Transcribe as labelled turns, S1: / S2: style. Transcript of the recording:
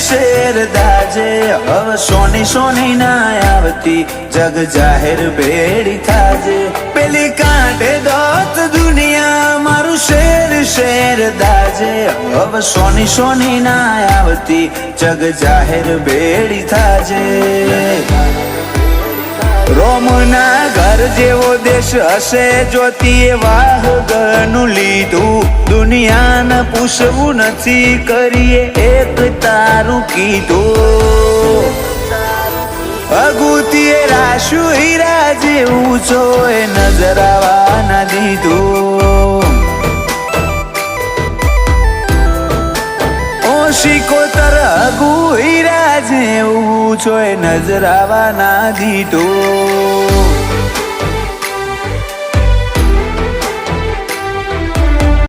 S1: share દાજે હવે સોની સોની ના આવતી જગ જાહેર ભેડી થાજે પેલી કાંઠે દોત દુનિયા મારું શેર શેર દાજે હવે સોની સોની ના આવતી જગ જાહેર ભેડી થાજે રોમના ઘર જેવો દેશ હશે જોતી વાહગનું લીધું દુનિયાને પૂછવું નથી કરીએ એક તારું કીધું અગુતીએ રાશુ હીરા જેવું છો એ નજર આવવા ના દીધું શિકોતર અગુ હીરા જેવું છો એ નજર આવવા ના દીધું